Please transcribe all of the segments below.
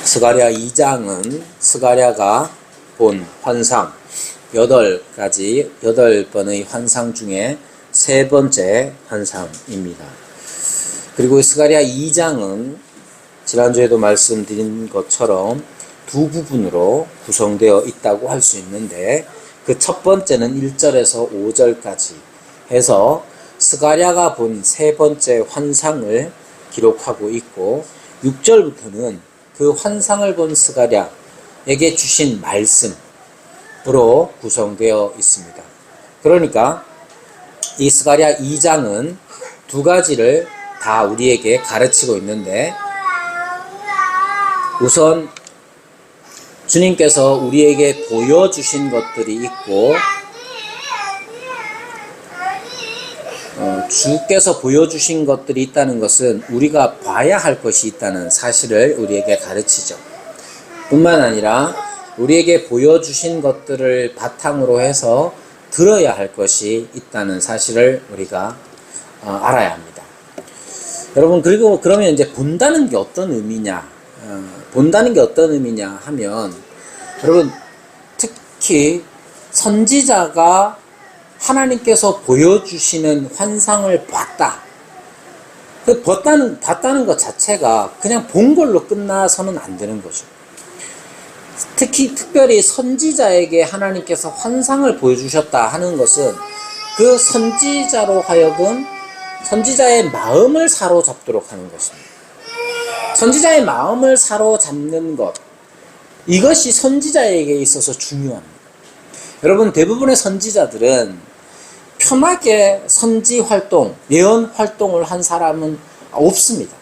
스가랴 2장은 스가랴가 본 환상 8번의 환상 중에 세 번째 환상입니다. 그리고 스가랴 2장은 지난주에도 말씀드린 것처럼 두 부분으로 구성되어 있다고 할 수 있는데, 그 첫 번째는 1절에서 5절까지 해서 스가랴가 본 세 번째 환상을 기록하고 있고, 6절부터는 그 환상을 본 스가랴에게 주신 말씀으로 구성되어 있습니다. 그러니까 이 스가랴 2장은 두 가지를 다 우리에게 가르치고 있는데, 우선 주님께서 우리에게 보여주신 것들이 있고, 주께서 보여주신 것들이 있다는 것은 우리가 봐야 할 것이 있다는 사실을 우리에게 가르치죠. 뿐만 아니라 우리에게 보여주신 것들을 바탕으로 해서 들어야 할 것이 있다는 사실을 우리가 알아야 합니다. 여러분, 그리고 그러면 이제 본다는 게 어떤 의미냐? 본다는 게 어떤 의미냐 하면, 여러분, 특히 선지자가 하나님께서 보여주시는 환상을 봤다. 봤다는 것 자체가 그냥 본 걸로 끝나서는 안 되는 거죠. 특별히 선지자에게 하나님께서 환상을 보여주셨다 하는 것은 그 선지자로 하여금 선지자의 마음을 사로잡도록 하는 것입니다. 선지자의 마음을 사로잡는 것, 이것이 선지자에게 있어서 중요합니다. 여러분, 대부분의 선지자들은 편하게 선지 활동, 예언 활동을 한 사람은 없습니다.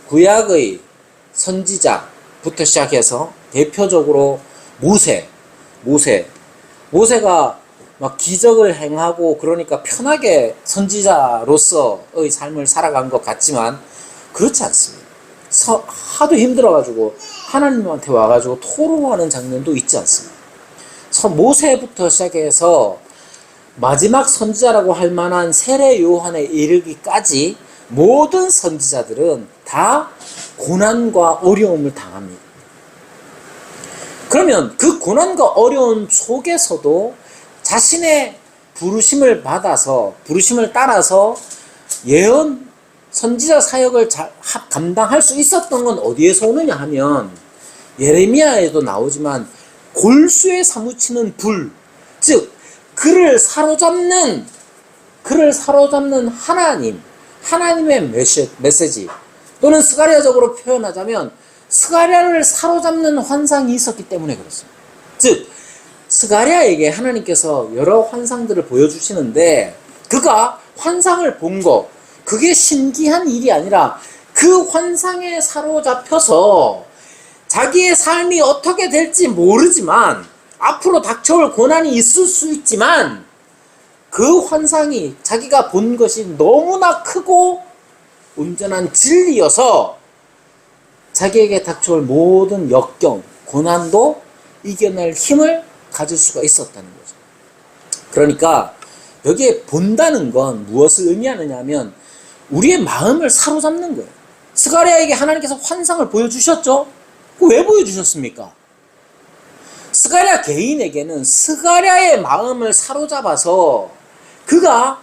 구약의 선지자부터 시작해서 대표적으로 모세가 막 기적을 행하고 그러니까 편하게 선지자로서의 삶을 살아간 것 같지만 그렇지 않습니다. 하도 힘들어가지고 하나님한테 와가지고 토로하는 장면도 있지 않습니다. 모세부터 시작해서 마지막 선지자라고 할 만한 세례 요한에 이르기까지 모든 선지자들은 다 고난과 어려움을 당합니다. 그러면 그 고난과 어려움 속에서도 자신의 부르심을 따라서 예언 선지자 사역을 감당할 수 있었던 건 어디에서 오느냐 하면, 예레미야에도 나오지만 골수에 사무치는 불, 즉 그를 사로잡는 하나님의 메시지, 또는 스가랴적으로 표현하자면 스가랴를 사로잡는 환상이 있었기 때문에 그렇습니다. 즉 스가랴에게 하나님께서 여러 환상들을 보여주시는데, 그가 환상을 본 것, 그게 신기한 일이 아니라 그 환상에 사로잡혀서 자기의 삶이 어떻게 될지 모르지만, 앞으로 닥쳐올 고난이 있을 수 있지만, 그 환상이 자기가 본 것이 너무나 크고 온전한 진리여서 자기에게 닥쳐올 모든 역경, 고난도 이겨낼 힘을 가질 수가 있었다는 거죠. 그러니까 여기에 본다는 건 무엇을 의미하느냐 하면 우리의 마음을 사로잡는 거예요. 스가랴에게 하나님께서 환상을 보여주셨죠? 왜 보여주셨습니까? 스가랴 개인에게는 스가랴의 마음을 사로잡아서 그가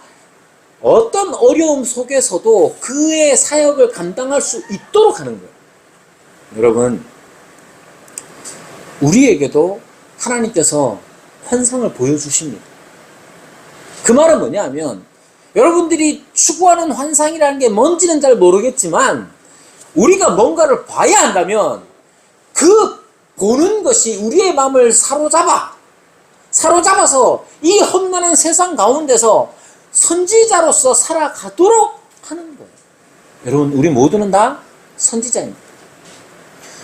어떤 어려움 속에서도 그의 사역을 감당할 수 있도록 하는 거예요. 여러분, 우리에게도 하나님께서 환상을 보여주십니다. 그 말은 뭐냐면, 여러분들이 추구하는 환상이라는 게 뭔지는 잘 모르겠지만 우리가 뭔가를 봐야 한다면 그 보는 것이 우리의 마음을 사로잡아서 이 험난한 세상 가운데서 선지자로서 살아가도록 하는 거예요. 여러분, 우리 모두는 다 선지자입니다.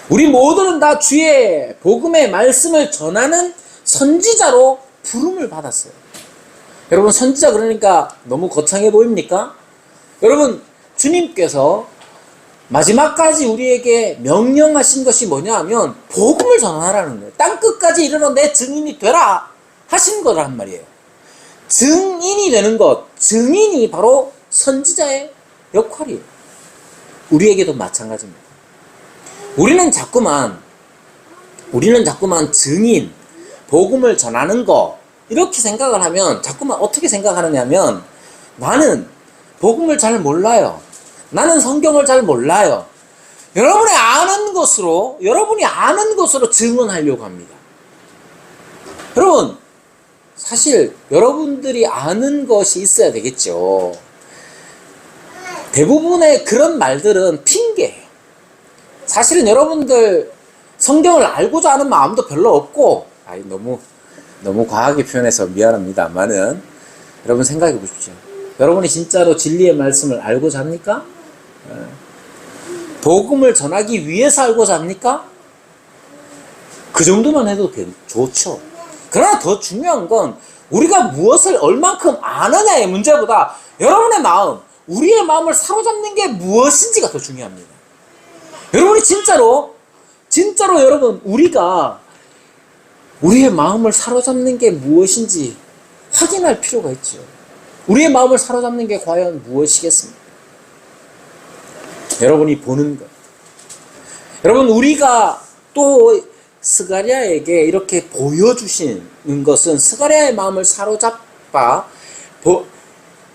우리 모두는 다 주의 복음의 말씀을 전하는 선지자로 부름을 받았어요. 여러분, 선지자 그러니까 너무 거창해 보입니까? 여러분, 주님께서 마지막까지 우리에게 명령하신 것이 뭐냐 하면 복음을 전하라는 거예요. 땅끝까지 이르러 내 증인이 되라 하신 거란 말이에요. 증인이 되는 것, 증인이 바로 선지자의 역할이에요. 우리에게도 마찬가지입니다. 우리는 자꾸만 증인, 복음을 전하는 거 이렇게 생각을 하면 자꾸만 어떻게 생각하느냐면 나는 복음을 잘 몰라요. 나는 성경을 잘 몰라요. 여러분이 아는 것으로 증언하려고 합니다. 여러분, 사실 여러분들이 아는 것이 있어야 되겠죠. 대부분의 그런 말들은 핑계예요. 사실은 여러분들 성경을 알고자 하는 마음도 별로 없고, 너무 과하게 표현해서 미안합니다만은 여러분 생각해 보십시오. 여러분이 진짜로 진리의 말씀을 알고자 합니까? 복음을 전하기 위해서 알고자 합니까? 그 정도만 해도 좋죠. 그러나 더 중요한 건 우리가 무엇을 얼만큼 아느냐의 문제보다 여러분의 마음, 우리의 마음을 사로잡는 게 무엇인지가 더 중요합니다. 여러분이 진짜로 여러분 우리가 우리의 마음을 사로잡는 게 무엇인지 확인할 필요가 있죠. 우리의 마음을 사로잡는 게 과연 무엇이겠습니까? 여러분이 보는 것. 여러분 우리가 또 스가랴에게 이렇게 보여주시는 것은 스가랴의 마음을 사로잡아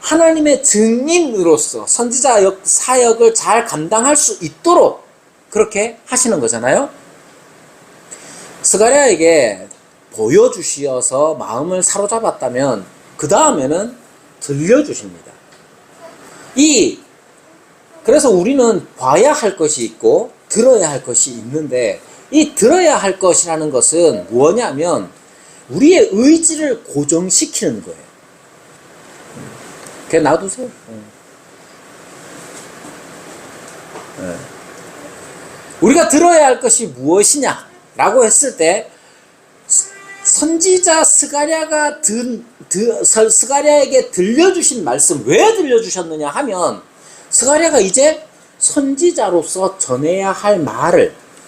하나님의 증인으로서 선지자 사역을 잘 감당할 수 있도록 그렇게 하시는 거잖아요. 스가랴에게 보여주시어서 마음을 사로잡았다면 그 다음에는 들려주십니다. 그래서 우리는 봐야 할 것이 있고 들어야 할 것이 있는데 이 들어야 할 것이라는 것은 뭐냐면 우리의 의지를 고정시키는 거예요. 그냥 놔두세요. 우리가 들어야 할 것이 무엇이냐라고 했을 때 선지자 스가랴가 스가랴에게 들려주신 말씀, 왜 들려주셨느냐 하면 스가랴가 이제 선지자로서 전해야 할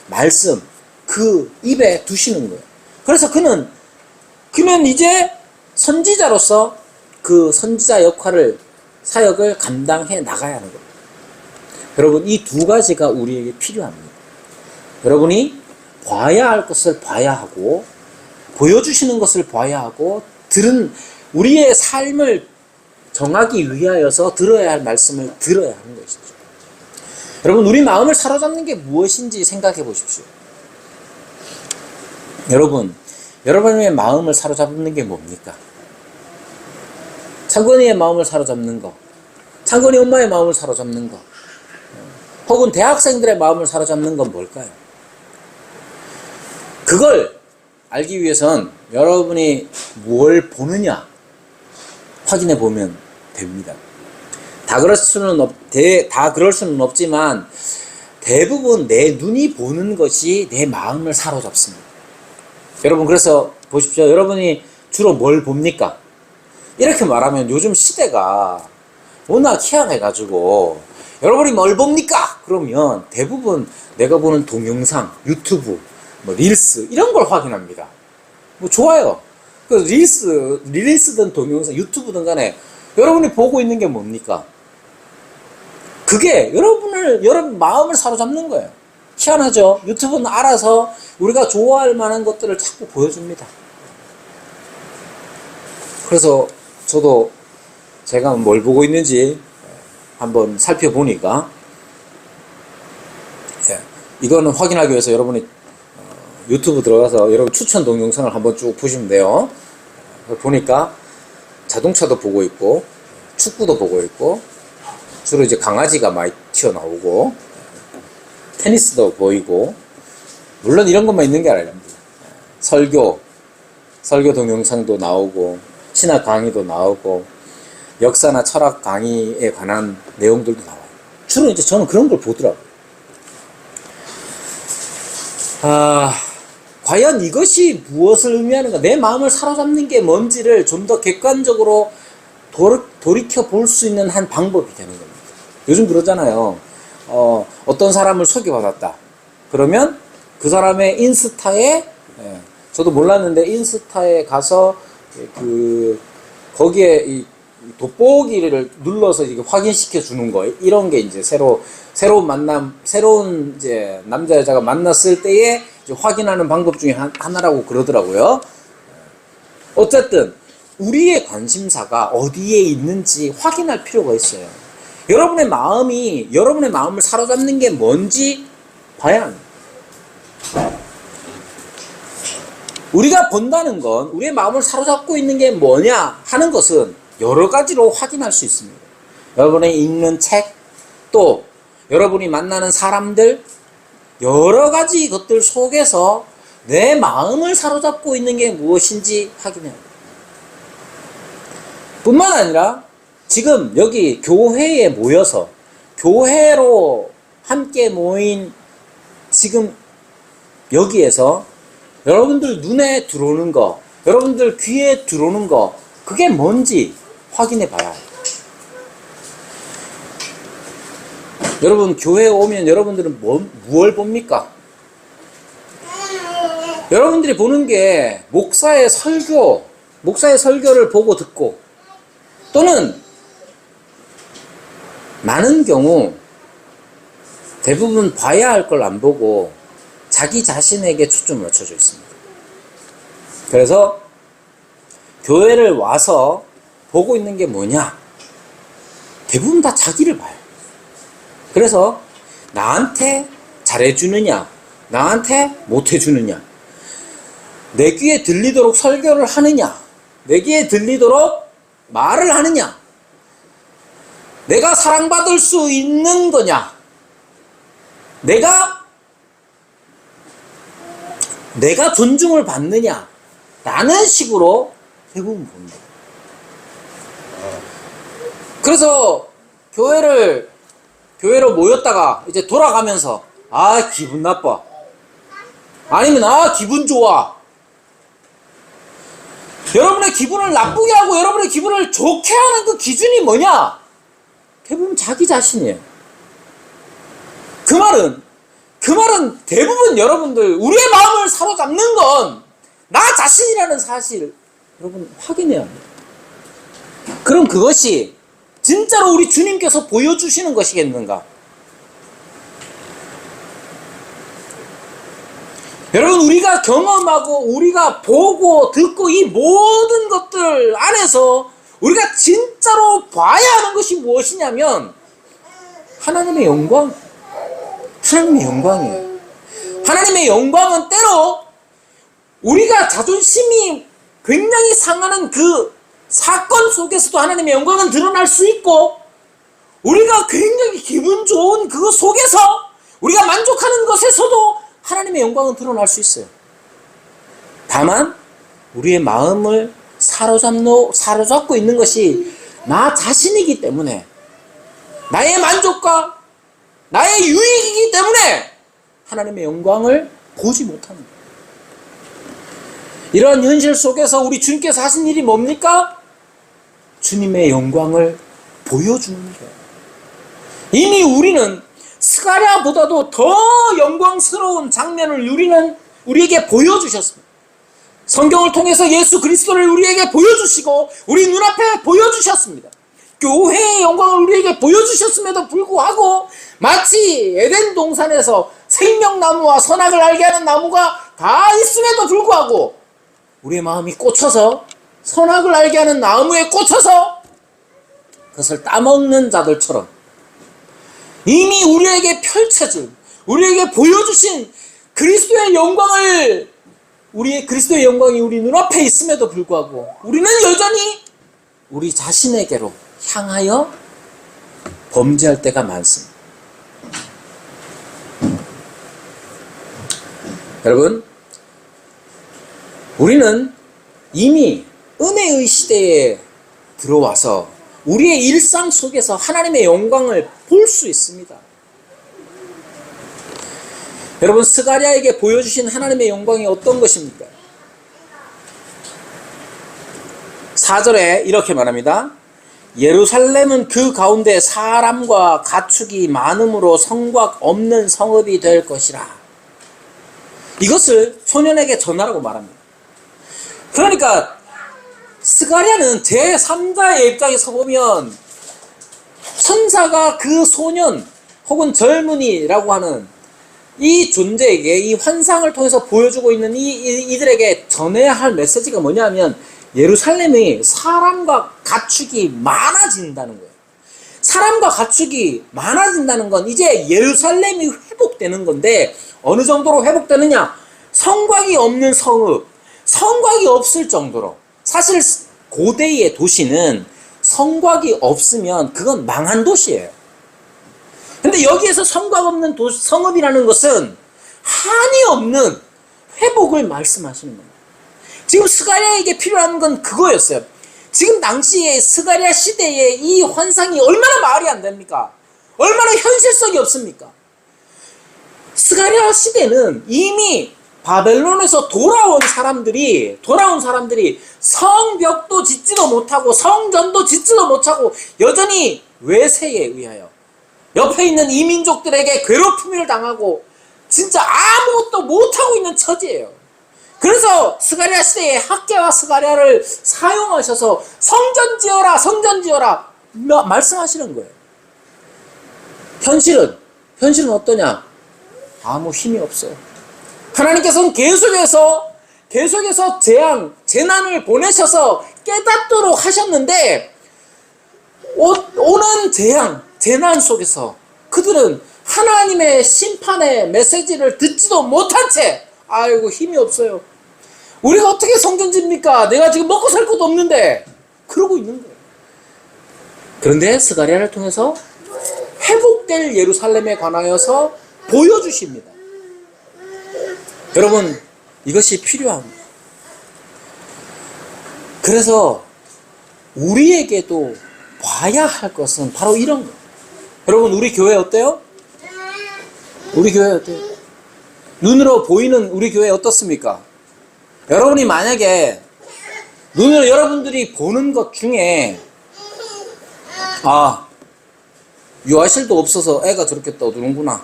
말씀 그 입에 두시는 거예요. 그래서 그는 이제 선지자로서 그 선지자 사역을 감당해 나가야 하는 겁니다. 여러분 이 두 가지가 우리에게 필요합니다. 여러분이 봐야 할 것을 봐야 하고 보여주시는 것을 봐야 하고 우리의 삶을 정하기 위하여서 들어야 할 말씀을 들어야 하는 것이죠. 여러분 우리 마음을 사로잡는 게 무엇인지 생각해 보십시오. 여러분의 마음을 사로잡는 게 뭡니까? 창건이의 마음을 사로잡는 거, 창건이 엄마의 마음을 사로잡는 거, 혹은 대학생들의 마음을 사로잡는 건 뭘까요? 그걸 알기 위해선 여러분이 뭘 보느냐 확인해 보면 됩니다. 다 그럴 수는 없지만 대부분 내 눈이 보는 것이 내 마음을 사로잡습니다. 여러분 그래서 보십시오. 여러분이 주로 뭘 봅니까? 이렇게 말하면 요즘 시대가 워낙 희한해가지고 여러분이 뭘 봅니까? 그러면 대부분 내가 보는 동영상, 유튜브, 릴스 이런 걸 확인합니다. 좋아요. 그 릴스든 동영상, 유튜브든 간에 여러분이 보고 있는 게 뭡니까? 그게 여러분 마음을 사로잡는 거예요. 희한하죠? 유튜브는 알아서 우리가 좋아할 만한 것들을 자꾸 보여줍니다. 그래서 저도 제가 뭘 보고 있는지 한번 살펴보니까 이거는 확인하기 위해서 여러분이 유튜브 들어가서 여러분 추천 동영상을 한번 쭉 보시면 돼요. 보니까 자동차도 보고 있고 축구도 보고 있고 주로 이제 강아지가 많이 튀어나오고 테니스도 보이고 물론 이런 것만 있는 게 아닙니다. 설교 동영상도 나오고 신학 강의도 나오고 역사나 철학 강의에 관한 내용들도 나와요. 주로 이제 저는 그런 걸 보더라고요. 과연 이것이 무엇을 의미하는가? 내 마음을 사로잡는 게 뭔지를 좀 더 객관적으로 돌이켜 볼 수 있는 한 방법이 되는 겁니다. 요즘 그러잖아요. 어떤 사람을 소개받았다. 그러면 그 사람의 인스타에, 저도 몰랐는데 인스타에 가서 거기에 이 돋보기를 눌러서 이게 확인시켜 주는 거, 이런 게 이제 새로 새로운 이제 남자 여자가 만났을 때에 이제 확인하는 방법 중에 하나라고 그러더라고요. 어쨌든 우리의 관심사가 어디에 있는지 확인할 필요가 있어요. 여러분의 마음을 사로잡는 게 뭔지 봐야 합니다. 우리가 본다는 건 우리의 마음을 사로잡고 있는 게 뭐냐 하는 것은 여러 가지로 확인할 수 있습니다. 여러분이 읽는 책, 또 여러분이 만나는 사람들, 여러 가지 것들 속에서 내 마음을 사로잡고 있는 게 무엇인지 확인해야 합니다. 뿐만 아니라 지금 여기 교회에 모여서 교회로 함께 모인 지금 여기에서 여러분들 눈에 들어오는 거, 여러분들 귀에 들어오는 거, 그게 뭔지 확인해 봐야 해요. 여러분 교회에 오면 여러분들은 무엇을 봅니까? 여러분들이 보는 게 목사의 설교를 보고 듣고, 또는 많은 경우 대부분 봐야 할 걸 안 보고 자기 자신에게 초점을 맞춰져 있습니다. 그래서 교회를 와서 보고 있는 게 뭐냐? 대부분 다 자기를 봐요. 그래서 나한테 잘해주느냐, 나한테 못해주느냐, 내 귀에 들리도록 설교를 하느냐, 내 귀에 들리도록 말을 하느냐, 내가 사랑받을 수 있는 거냐, 내가 존중을 받느냐 라는 식으로 대부분 봅니다. 그래서 교회로 모였다가 이제 돌아가면서 기분 나빠, 아니면 기분 좋아. 여러분의 기분을 나쁘게 하고 여러분의 기분을 좋게 하는 그 기준이 뭐냐? 대부분 자기 자신이에요. 그 말은 대부분 여러분들 우리의 마음을 사로잡는 건 나 자신이라는 사실 여러분 확인해야 합니다. 그럼 그것이 진짜로 우리 주님께서 보여주시는 것이겠는가? 여러분 우리가 경험하고 우리가 보고 듣고 이 모든 것들 안에서 우리가 진짜로 봐야 하는 것이 무엇이냐면 하나님의 영광이에요. 하나님의 영광은 때로 우리가 자존심이 굉장히 상하는 그 사건 속에서도 하나님의 영광은 드러날 수 있고, 우리가 굉장히 기분 좋은 그 속에서 우리가 만족하는 것에서도 하나님의 영광은 드러날 수 있어요. 다만 우리의 마음을 사로잡고 있는 것이 나 자신이기 때문에, 나의 만족과 나의 유익이기 때문에 하나님의 영광을 보지 못합니다. 이런 현실 속에서 우리 주님께서 하신 일이 뭡니까? 주님의 영광을 보여주는 거예요. 이미 우리는 스가랴보다도 더 영광스러운 장면을 우리에게 보여주셨습니다. 성경을 통해서 예수 그리스도를 우리에게 보여주시고 우리 눈앞에 보여주셨습니다. 교회의 영광을 우리에게 보여주셨음에도 불구하고 마치 에덴 동산에서 생명나무와 선악을 알게 하는 나무가 다 있음에도 불구하고 우리의 마음이 꽂혀서 선악을 알게 하는 나무에 꽂혀서 그것을 따먹는 자들처럼 이미 우리에게 펼쳐진, 우리에게 보여주신 그리스도의 영광이 우리 눈앞에 있음에도 불구하고 우리는 여전히 우리 자신에게로 향하여 범죄할 때가 많습니다. 여러분, 우리는 이미 은혜의 시대에 들어와서 우리의 일상 속에서 하나님의 영광을 볼 수 있습니다. 여러분, 스가랴에게 보여주신 하나님의 영광이 어떤 것입니까? 4절에 이렇게 말합니다. 예루살렘은 그 가운데 사람과 가축이 많음으로 성곽 없는 성읍이 될 것이라. 이것을 소년에게 전하라고 말합니다. 그러니까 스가랴는 제3자의 입장에서 보면 천사가 그 소년 혹은 젊은이라고 하는 이 존재에게 이 환상을 통해서 보여주고 있는 이들에게 전해야 할 메시지가 뭐냐면 예루살렘이 사람과 가축이 많아진다는 거예요. 사람과 가축이 많아진다는 건 이제 예루살렘이 회복되는 건데 어느 정도로 회복되느냐? 성곽이 없는 성읍, 성곽이 없을 정도로. 사실 고대의 도시는 성곽이 없으면 그건 망한 도시예요. 근데 여기에서 성곽 없는 성읍이라는 것은 한이 없는 회복을 말씀하시는 겁니다. 지금 스가랴에게 필요한 건 그거였어요. 지금 당시에 스가랴 시대에 이 환상이 얼마나 말이 안 됩니까? 얼마나 현실성이 없습니까? 스가랴 시대는 이미 바벨론에서 돌아온 사람들이 성벽도 짓지도 못하고 성전도 짓지도 못하고 여전히 외세에 의하여 옆에 있는 이민족들에게 괴롭힘을 당하고 진짜 아무것도 못하고 있는 처지예요. 그래서 스가랴 시대에 학개와 스가랴를 사용하셔서 성전 지어라, 성전 지어라 말씀하시는 거예요. 현실은 어떠냐? 아무 힘이 없어요. 하나님께서는 계속해서 재난을 보내셔서 깨닫도록 하셨는데 오는 재난 속에서 그들은 하나님의 심판의 메시지를 듣지도 못한 채 아이고 힘이 없어요. 우리가 어떻게 성전 집니까? 내가 지금 먹고 살 것도 없는데 그러고 있는 거예요. 그런데 스가랴를 통해서 회복될 예루살렘에 관하여서 보여주십니다. 여러분 이것이 필요합니다. 그래서 우리에게도 봐야 할 것은 바로 이런 거예요. 여러분 우리 교회 어때요? 우리 교회 어때요? 눈으로 보이는 우리 교회 어떻습니까? 여러분이 만약에 눈으로 여러분들이 보는 것 중에 유아실도 없어서 애가 저렇게 떠드는구나.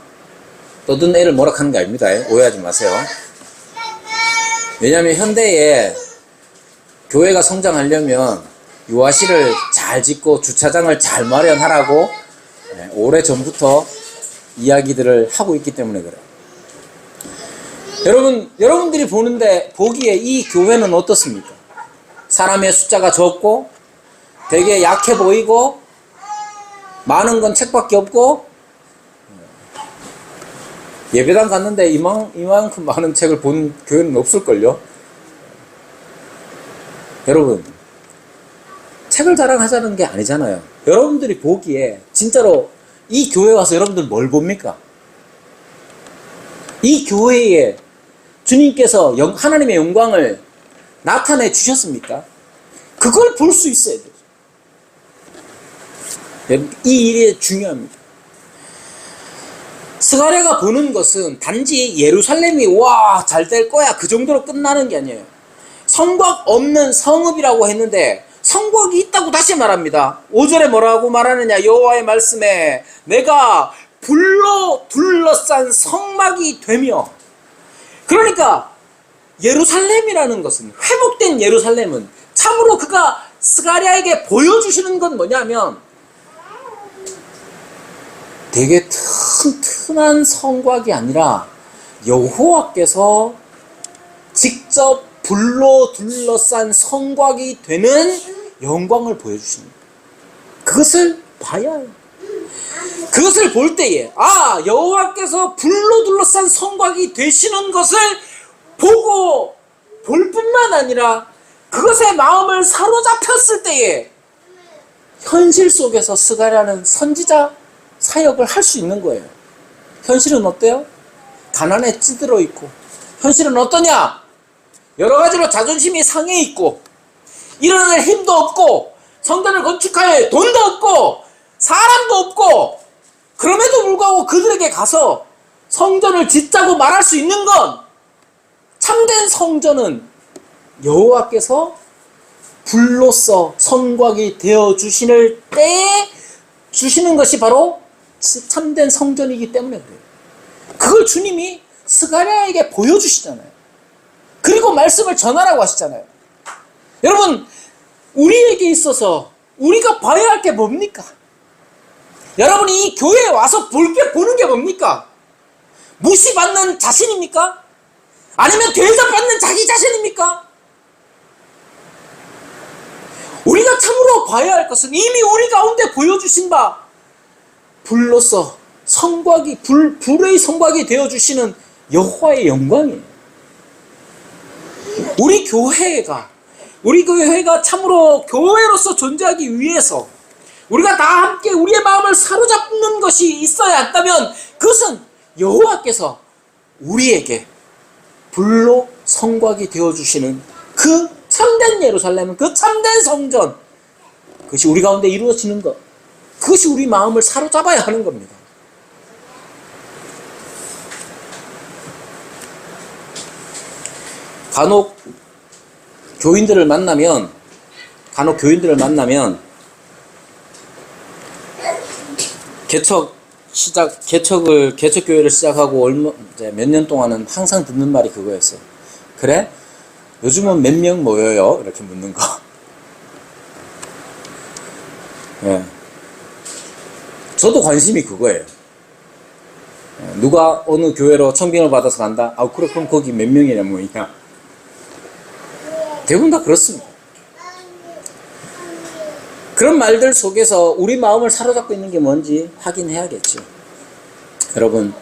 떠든 애를 뭐라 하는 게 아닙니다. 오해하지 마세요. 왜냐하면 현대에 교회가 성장하려면 유아실을 잘 짓고 주차장을 잘 마련하라고 오래전부터 이야기들을 하고 있기 때문에 그래요. 여러분들이 보기에 이 교회는 어떻습니까? 사람의 숫자가 적고 되게 약해 보이고 많은 건 책밖에 없고 예배당 갔는데 이만큼 많은 책을 본 교회는 없을걸요? 여러분 책을 자랑하자는 게 아니잖아요. 여러분들이 보기에 진짜로 이 교회 와서 여러분들 뭘 봅니까? 이 교회에 주님께서 하나님의 영광을 나타내 주셨습니까? 그걸 볼 수 있어야 돼요. 이 일이 중요합니다. 스가랴가 보는 것은 단지 예루살렘이 잘 될 거야 그 정도로 끝나는 게 아니에요. 성곽 없는 성읍이라고 했는데 성곽이 있다고 다시 말합니다. 5절에 뭐라고 말하느냐? 여호와의 말씀에 내가 불로 둘러싼 성막이 되며, 그러니까 예루살렘이라는 것은, 회복된 예루살렘은 참으로 그가 스가랴에게 보여주시는 건 뭐냐면 되게 튼튼한 성곽이 아니라 여호와께서 직접 불로 둘러싼 성곽이 되는 영광을 보여주십니다. 그것을 봐야 해요. 그것을 볼 때에 여호와께서 불로 둘러싼 성곽이 되시는 것을 보고 볼 뿐만 아니라 그것에 마음을 사로잡혔을 때에 현실 속에서 스가랴는 선지자 사역을 할 수 있는 거예요. 현실은 어때요? 가난에 찌들어 있고, 현실은 어떠냐? 여러 가지로 자존심이 상해 있고, 일어날 힘도 없고, 성전을 건축할 돈도 없고, 사람도 없고, 그럼에도 불구하고 그들에게 가서 성전을 짓자고 말할 수 있는 건, 참된 성전은 여호와께서 불로써 성곽이 되어 주시는 때에 주시는 것이 바로 참된 성전이기 때문에 그래요. 그걸 주님이 스가랴에게 보여주시잖아요. 그리고 말씀을 전하라고 하시잖아요. 여러분, 우리에게 있어서 우리가 봐야 할 게 뭡니까? 여러분이 이 교회에 와서 보는 게 뭡니까? 무시받는 자신입니까? 아니면 대접받는 자기 자신입니까? 우리가 참으로 봐야 할 것은 이미 우리 가운데 보여주신 바 불로서 불의 성곽이 되어주시는 여호와의 영광이에요. 우리 교회가 참으로 교회로서 존재하기 위해서 우리가 다 함께 우리의 마음을 사로잡는 것이 있어야 한다면 그것은 여호와께서 우리에게 불로 성곽이 되어주시는 그 참된 예루살렘, 그 참된 성전, 그것이 우리 가운데 이루어지는 것, 그것이 우리 마음을 사로잡아야 하는 겁니다. 간혹 교인들을 만나면 개척교회를 시작하고 몇 년 동안은 항상 듣는 말이 그거였어요. 그래? 요즘은 몇 명 모여요? 이렇게 묻는 거. 예. 저도 관심이 그거예요. 누가 어느 교회로 청빙을 받아서 간다? 아, 그래, 그럼 거기 몇 명이냐, 뭐냐. 대부분 다 그렇습니다. 그런 말들 속에서 우리 마음을 사로잡고 있는 게 뭔지 확인해야겠죠. 여러분,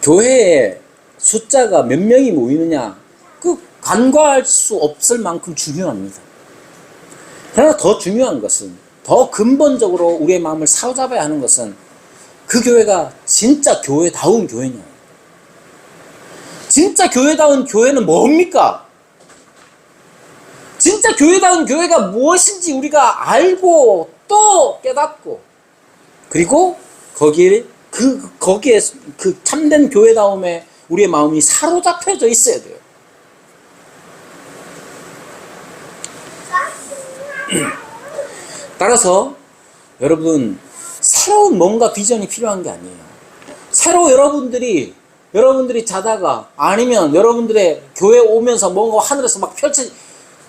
교회에 숫자가 몇 명이 모이느냐, 간과할 수 없을 만큼 중요합니다. 그러나 더 중요한 것은, 더 근본적으로 우리의 마음을 사로잡아야 하는 것은 그 교회가 진짜 교회다운 교회냐. 진짜 교회다운 교회는 뭡니까? 진짜 교회다운 교회가 무엇인지 우리가 알고 또 깨닫고, 그리고 거기에 그 참된 교회다움에 우리의 마음이 사로잡혀져 있어야 돼요. 따라서 여러분, 새로운 뭔가 비전이 필요한 게 아니에요. 새로 여러분들이 자다가, 아니면 여러분들의 교회 오면서 뭔가 하늘에서 막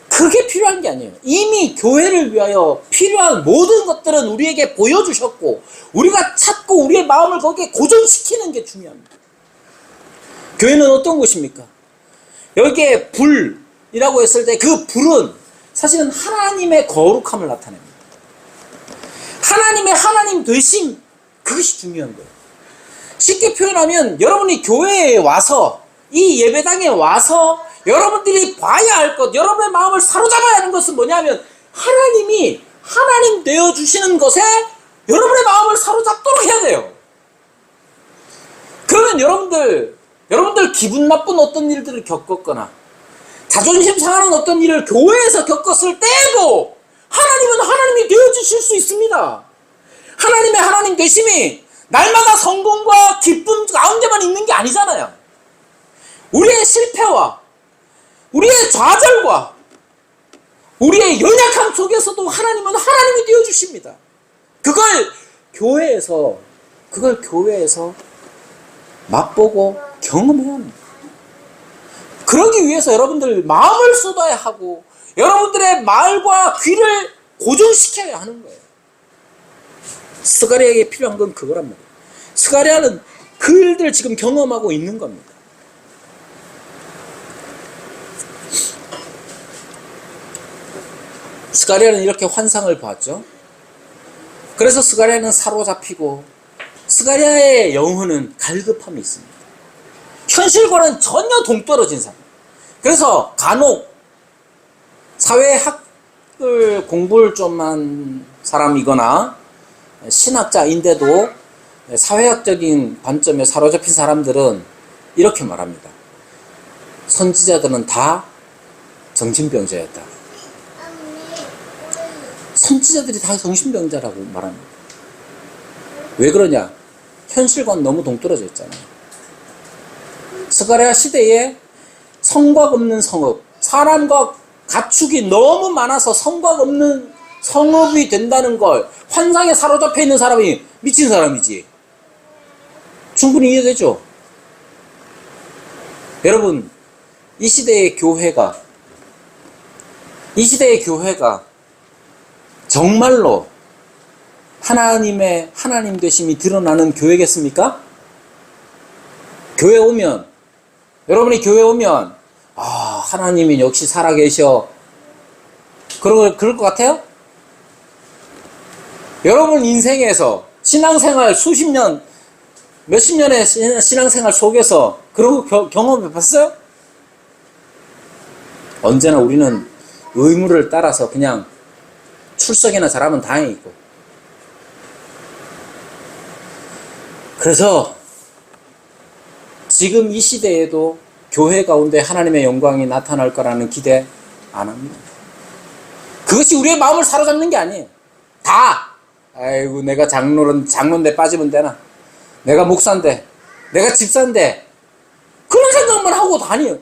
그게 필요한 게 아니에요. 이미 교회를 위하여 필요한 모든 것들은 우리에게 보여주셨고, 우리가 찾고 우리의 마음을 거기에 고정시키는 게 중요합니다. 교회는 어떤 곳입니까? 여기에 불이라고 했을 때 그 불은 사실은 하나님의 거룩함을 나타냅니다. 하나님 되심, 그것이 중요한 거예요. 쉽게 표현하면 여러분이 교회에 와서, 이 예배당에 와서 여러분들이 봐야 할 것, 여러분의 마음을 사로잡아야 하는 것은 뭐냐면, 하나님이 하나님 되어주시는 것에 여러분의 마음을 사로잡도록 해야 돼요. 그러면 여러분들 기분 나쁜 어떤 일들을 겪었거나 자존심 상하는 어떤 일을 교회에서 겪었을 때에도 하나님은 하나님이 되어주실 수 있습니다. 하나님의 하나님 되심이 날마다 성공과 기쁨 가운데만 있는 게 아니잖아요. 우리의 실패와 우리의 좌절과 우리의 연약함 속에서도 하나님은 하나님이 되어주십니다. 그걸 교회에서 맛보고 경험해야 합니다. 그러기 위해서 여러분들 마음을 쏟아야 하고, 여러분들의 말과 귀를 고정시켜야 하는 거예요. 스가랴에게 필요한 건 그거란 말이에요. 스가랴는 그 일들을 지금 경험하고 있는 겁니다. 스가랴는 이렇게 환상을 보았죠. 그래서 스가랴는 사로잡히고, 스가랴의 영혼은 갈급함이 있습니다. 현실과는 전혀 동떨어진 사람. 그래서 간혹 사회학을 공부를 좀 한 사람이거나 신학자인데도 사회학적인 관점에 사로잡힌 사람들은 이렇게 말합니다. 선지자들은 다 정신병자였다. 선지자들이 다 정신병자라고 말합니다. 왜 그러냐? 현실과는 너무 동떨어져 있잖아요. 스가랴 시대에 성곽 없는 성읍, 사람과 가축이 너무 많아서 성곽 없는 성읍이 된다는 걸 환상에 사로잡혀 있는 사람이 미친 사람이지. 충분히 이해되죠? 여러분, 이 시대의 교회가 정말로 하나님 되심이 드러나는 교회겠습니까? 교회 오면, 여러분이 교회 오면, 하나님이 역시 살아계셔. 그럴 것 같아요? 여러분 인생에서 신앙생활 수십 년, 몇십 년의 신앙생활 속에서 그런 거 경험해 봤어요? 언제나 우리는 의무를 따라서 그냥 출석이나 잘하면 다행이고. 그래서 지금 이 시대에도 교회 가운데 하나님의 영광이 나타날 거라는 기대 안 합니다. 그것이 우리의 마음을 사로잡는 게 아니에요. 아이고, 내가 장로인데 빠지면 되나? 내가 목사인데, 내가 집사인데, 그런 생각만 하고 다녀요.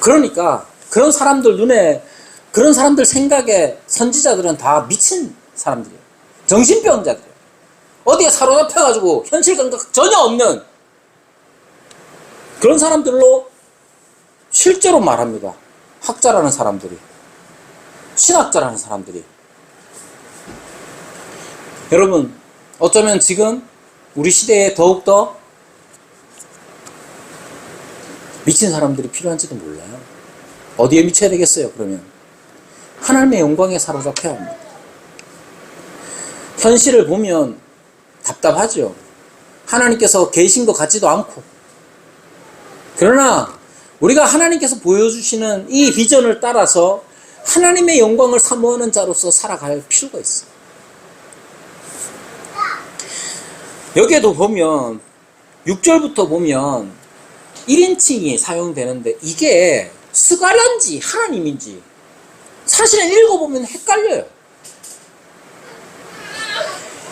그러니까 그런 사람들 눈에, 그런 사람들 생각에 선지자들은 다 미친 사람들이에요. 정신병자들이에요. 어디에 사로잡혀가지고 현실 감각 전혀 없는 그런 사람들로 실제로 말합니다. 학자라는 사람들이, 신학자라는 사람들이. 여러분, 어쩌면 지금 우리 시대에 더욱더 미친 사람들이 필요한지도 몰라요. 어디에 미쳐야 되겠어요, 그러면? 하나님의 영광에 사로잡혀야 합니다. 현실을 보면 답답하죠. 하나님께서 계신 것 같지도 않고. 그러나 우리가 하나님께서 보여주시는 이 비전을 따라서 하나님의 영광을 사모하는 자로서 살아갈 필요가 있어요. 여기에도 보면 6절부터 보면 1인칭이 사용되는데 이게 스가랴인지 하나님인지 사실은 읽어보면 헷갈려요.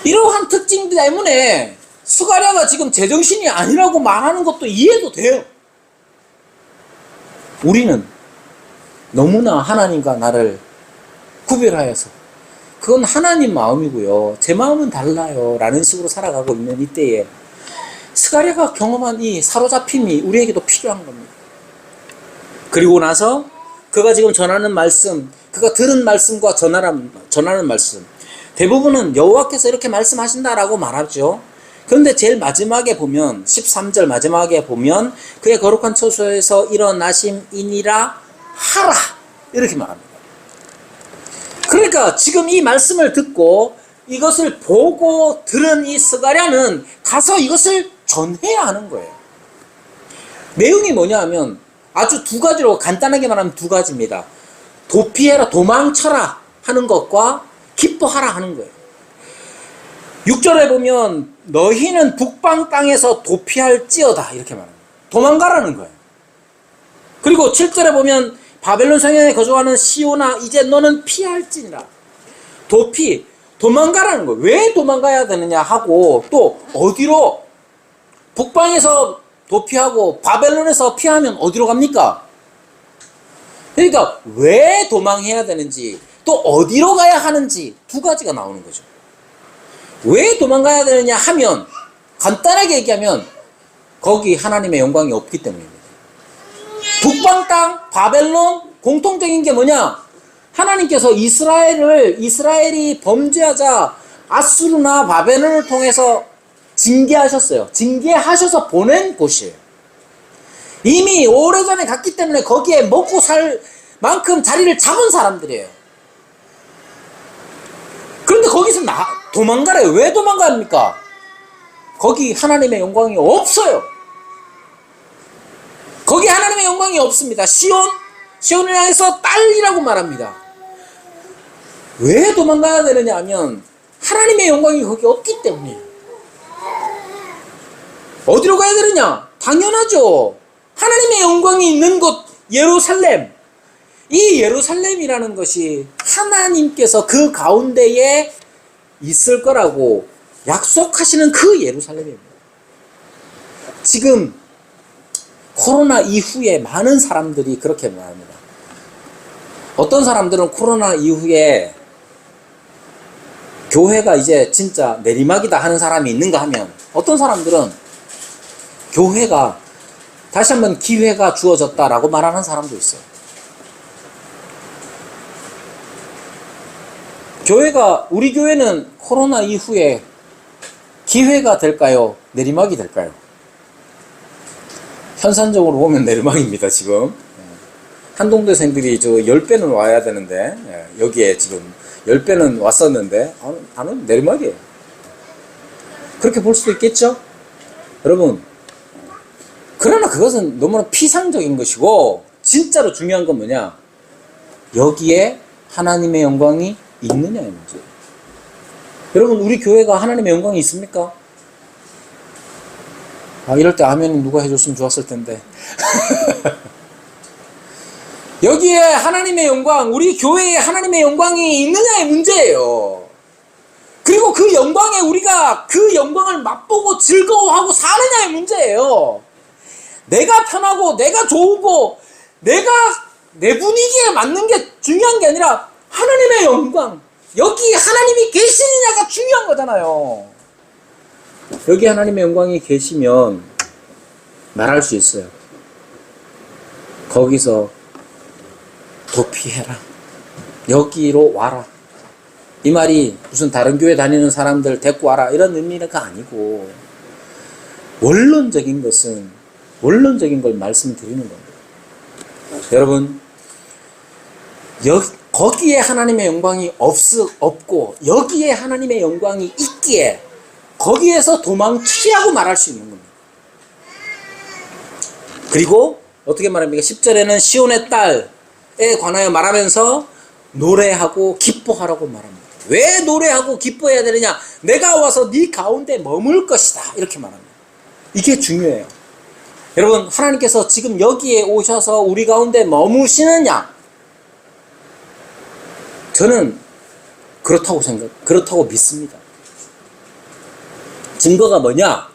이러한 특징 때문에 스가랴가 지금 제정신이 아니라고 말하는 것도 이해도 돼요. 우리는 너무나 하나님과 나를 구별하여서 그건 하나님 마음이고요, 제 마음은 달라요 라는 식으로 살아가고 있는 이때에 스가랴가 경험한 이 사로잡힘이 우리에게도 필요한 겁니다. 그리고 나서 그가 지금 전하는 말씀, 그가 들은 말씀과 전하는 말씀, 대부분은 여호와께서 이렇게 말씀하신다라고 말하죠. 그런데 제일 마지막에 보면 13절 마지막에 보면 그의 거룩한 처소에서 일어나심이니라 하라 이렇게 말합니다. 그러니까 지금 이 말씀을 듣고 이것을 보고 들은 이 스가랴는 가서 이것을 전해야 하는 거예요. 내용이 뭐냐 하면 아주 두 가지로 간단하게 말하면 두 가지입니다. 도피해라, 도망쳐라 하는 것과 기뻐하라 하는 거예요. 6절에 보면 너희는 북방 땅에서 도피할지어다 이렇게 말합니다. 도망가라는 거예요. 그리고 7절에 보면 바벨론 성에 거주하는 시온아 이제 너는 피할지니라. 도망가라는 거예요. 왜 도망가야 되느냐 하고 또 어디로, 북방에서 도피하고 바벨론에서 피하면 어디로 갑니까? 그러니까 왜 도망해야 되는지 또 어디로 가야 하는지 두 가지가 나오는 거죠. 왜 도망가야 되느냐 하면 간단하게 얘기하면 거기 하나님의 영광이 없기 때문입니다. 북방 땅 바벨론 공통적인 게 뭐냐? 하나님께서 이스라엘이 범죄하자 아수르나 바벨론을 통해서 징계하셨어요. 징계하셔서 보낸 곳이에요. 이미 오래전에 갔기 때문에 거기에 먹고 살 만큼 자리를 잡은 사람들이에요. 그런데 거기서 도망가래요. 왜 도망갑니까? 거기 하나님의 영광이 없어요. 거기 하나님의 영광이 없습니다. 시온을 향해서 딸이라고 말합니다. 왜 도망가야 되느냐 하면 하나님의 영광이 거기 없기 때문이에요. 어디로 가야 되느냐? 당연하죠. 하나님의 영광이 있는 곳 예루살렘. 이 예루살렘이라는 것이 하나님께서 그 가운데에 있을 거라고 약속하시는 그 예루살렘입니다. 지금 코로나 이후에 많은 사람들이 그렇게 말합니다. 어떤 사람들은 코로나 이후에 교회가 이제 진짜 내리막이다 하는 사람이 있는가 하면 어떤 사람들은 교회가 다시 한번 기회가 주어졌다라고 말하는 사람도 있어요. 우리 교회는 코로나 이후에 기회가 될까요? 내리막이 될까요? 현산적으로 보면 내리막입니다, 지금. 한동대생들이 10배는 와야 되는데, 여기에 지금 10배는 왔었는데, 안 오면 내리막이에요. 그렇게 볼 수도 있겠죠? 여러분, 그러나 그것은 너무나 피상적인 것이고, 진짜로 중요한 건 뭐냐? 여기에 하나님의 영광이 있느냐의 문제예요. 여러분, 우리 교회가 하나님의 영광이 있습니까? 이럴 때 아멘은 누가 해줬으면 좋았을 텐데. 여기에 하나님의 영광, 우리 교회에 하나님의 영광이 있느냐의 문제예요. 그리고 그 영광에 우리가 그 영광을 맛보고 즐거워하고 사느냐의 문제예요. 내가 편하고 내가 좋고 내가 내 분위기에 맞는 게 중요한 게 아니라 하나님의 영광, 여기 하나님이 계시느냐가 중요한 거잖아요. 여기 하나님의 영광이 계시면 말할 수 있어요. 거기서 도피해라. 여기로 와라. 이 말이 무슨 다른 교회 다니는 사람들 데리고 와라 이런 의미가 아니고, 원론적인 것은 원론적인 걸 말씀드리는 겁니다. 여러분, 거기에 하나님의 영광이 없고 여기에 하나님의 영광이 있기에 거기에서 도망치라고 말할 수 있는 겁니다. 그리고 어떻게 말합니까? 10절에는 시온의 딸에 관하여 말하면서 노래하고 기뻐하라고 말합니다. 왜 노래하고 기뻐해야 되느냐? 내가 와서 네 가운데 머물 것이다, 이렇게 말합니다. 이게 중요해요. 여러분, 하나님께서 지금 여기에 오셔서 우리 가운데 머무시느냐? 저는 그렇다고 믿습니다. 증거가 뭐냐?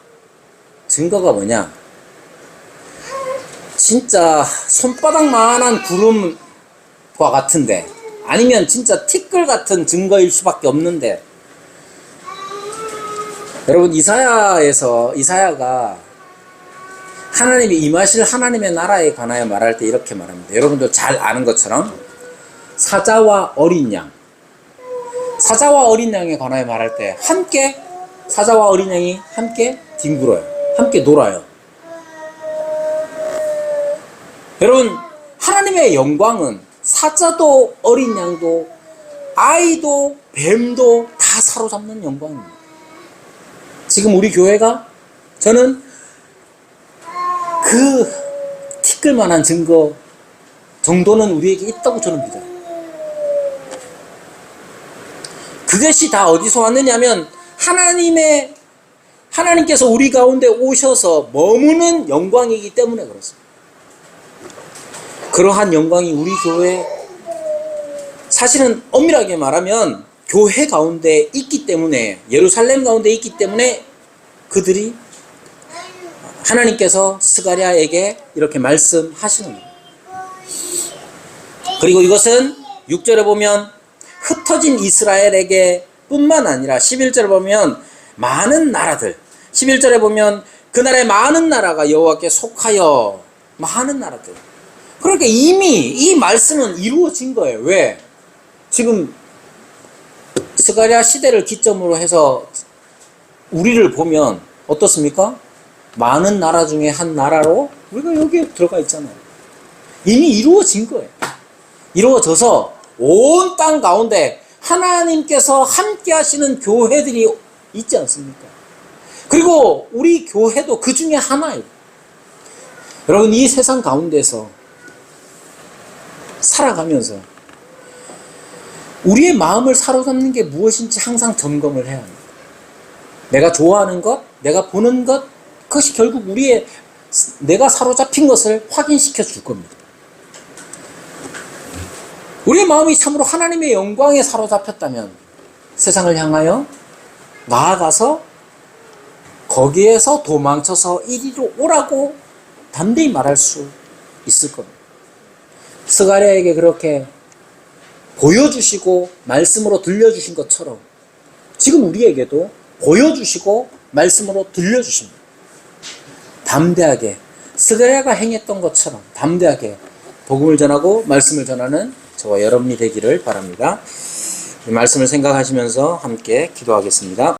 진짜 손바닥만한 구름과 같은데, 아니면 진짜 티끌 같은 증거일 수밖에 없는데, 여러분, 이사야가 하나님이 임하실 하나님의 나라에 관하여 말할 때 이렇게 말합니다. 여러분도 잘 아는 것처럼 사자와 어린 양에 관하여 말할 때 사자와 어린 양이 함께 뒹굴어요. 함께 놀아요. 여러분, 하나님의 영광은 사자도 어린 양도 아이도 뱀도 다 사로잡는 영광입니다. 지금 우리 교회가, 저는 그 티끌만한 증거 정도는 우리에게 있다고 저는 믿어요. 그것이 다 어디서 왔느냐면 하나님께서 우리 가운데 오셔서 머무는 영광이기 때문에 그렇습니다. 그러한 영광이 우리 교회, 사실은 엄밀하게 말하면 교회 가운데 있기 때문에, 예루살렘 가운데 있기 때문에 그들이 하나님께서 스가랴에게 이렇게 말씀하시는 거예요. 그리고 이것은 6절에 보면 흩어진 이스라엘에게 뿐만 아니라 11절에 보면 많은 나라들, 11절에 보면 그날의 많은 나라가 여호와께 속하여, 많은 나라들. 그러니까 이미 이 말씀은 이루어진 거예요. 왜? 지금 스가랴 시대를 기점으로 해서 우리를 보면 어떻습니까? 많은 나라 중에 한 나라로 우리가 여기에 들어가 있잖아요. 이미 이루어진 거예요. 이루어져서 온 땅 가운데 하나님께서 함께 하시는 교회들이 있지 않습니까? 그리고 우리 교회도 그 중에 하나예요. 여러분, 이 세상 가운데서 살아가면서 우리의 마음을 사로잡는 게 무엇인지 항상 점검을 해야 합니다. 내가 좋아하는 것, 내가 보는 것, 그것이 결국 내가 사로잡힌 것을 확인시켜 줄 겁니다. 우리의 마음이 참으로 하나님의 영광에 사로잡혔다면 세상을 향하여 나아가서 거기에서 도망쳐서 이리로 오라고 담대히 말할 수 있을 겁니다. 스가랴에게 그렇게 보여주시고 말씀으로 들려주신 것처럼 지금 우리에게도 보여주시고 말씀으로 들려주십니다. 담대하게 스가랴가 행했던 것처럼 담대하게 복음을 전하고 말씀을 전하는 저와 여러분이 되기를 바랍니다. 이 말씀을 생각하시면서 함께 기도하겠습니다.